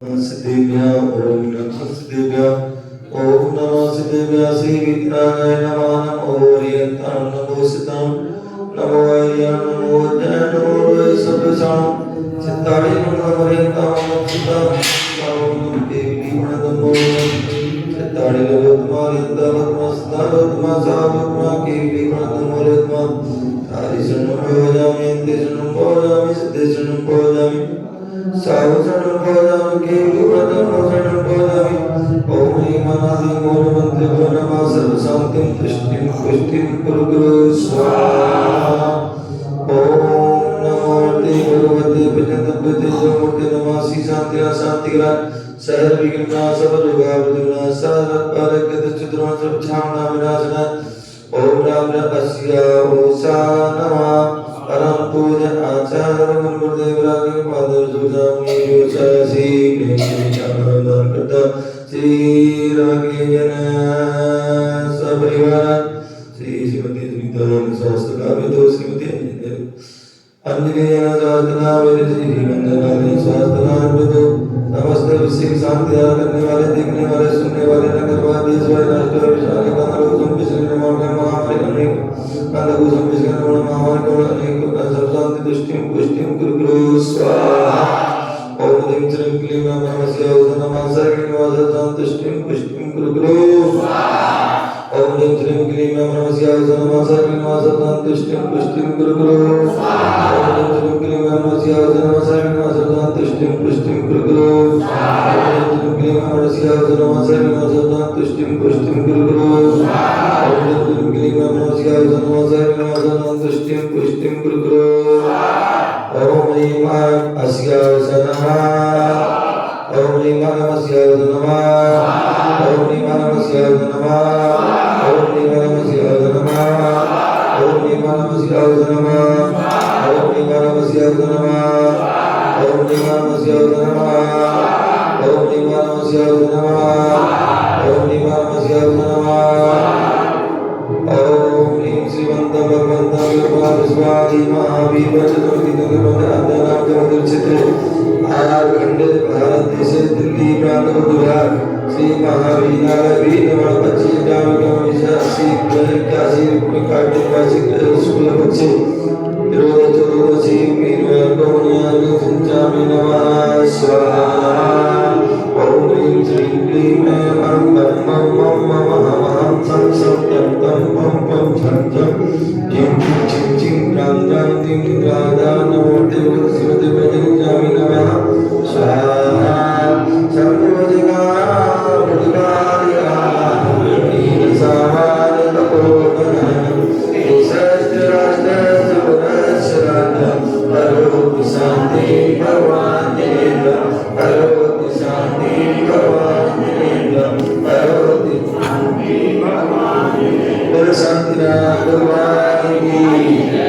सिद्धेभ्यः ओम नमः सिद्धेभ्यः ओम नमः सिद्धेभ्यः श्री विद्याय नमः नमो हरियंतां नमो सितां नमो हरियां नमो जय नमो सर्वसां सिद्धाय नमो हरियंतां नमो सितां नमो देवी नमो सिद्धाय नमो हरियंतां नमो सिद्धाय नमो केवी नमो नमो हरिशरणं भजामि देशनं भजामि सिद्धेशनं भजामि सावधान भजामि केवली प्रथम भजामि ओम ह्रीमनादि मूलमंत्र नमः सर्व शांतिं तुष्टिं पुष्टिं कुरु गुरु स्वाहा ओम नमो भगवते भजनते मूर्ति नमः श्री शांति शांतिग्रह सर्व विघ्ना सब रोगावदुना सर्व परगत चतुर्मा सब छामना विनाशना ओम राम रस्य ओसा नमः परम पूज्य आचार्य गुरुदेव रागे पादर सुजामि जोशासी नेमिचानंदन करता श्री रागे जन सपरिवार श्री श्रीमती सुनीता स्वास्थ्य काव्य तो श्रीमती अंजनेय शास्त्रा मेरे श्री वंदनानि शास्त्रा विदो समस्त विषय शांति करने वाले देखने वाले सुनने वाले नगरवादी स्वयं राष्ट्र विशाल कानून पिछले महामारी अनेक कानून पिछले महामारी अनेक सर्वशांति तुष्टिं पुष्टिं गुरु स्वाहा ओम ह्रीं श्रीं क्लीं नमः नमः सर्वं तुष्टिं पुष्टिं गुरु स्वाहा ओम ह्रीं श्रीं क्लीं नमः सर्वं तुष्टिं पुष्टिं गुरु स्वाहा ओम ह्रीं श्रीं क्लीं नमः सर्वं तुष्टिं पुष्टिं गुरु स्वाहा ओम ह्रीं क्लीं नमः सर्वं तुष्टिं पुष्टिं गुरु स्वाहा ओम ह्रीं क्लीं नमः सर्वं तुष्टिं पुष्टिं गुरु स्वाहा ओम ह्रीं अस्याय नमः ओम ह्रीं अस्याय नमः ओम ह्रीं अस्याय नमः ओम ह्रीं अस्याय नमः ओम ह्रीं अस्याय नमः ओम ह्रीं अस्याय नमः ओम ह्रीं अस्याय नमः ओम ह्रीं अस्याय नमः ओम ह्रीं अस्याय नमः ओम ह्रीं श्रीमन्त भगवन्त विश्वादि महावीर झारखंड भारत देश दिल्ली प्रांत गुजरात श्री महावीर नमः 25 कार्तिक मासिक शुक्ल पक्ष चतुर्दशी पंचामी नमः स्वाहा ओम ह्रीं श्रीं क्लीं मं मं सं सं तं पं छं छं जिं छिं छिं रां रां दिं राधा नमो देव श्रीमते भजनामि नमः स्वाहा सर्वजगा मुदिकारिया नीलसामान तपोवनं सहस्राष्ट करोति शांति भगवान देव करोति शांति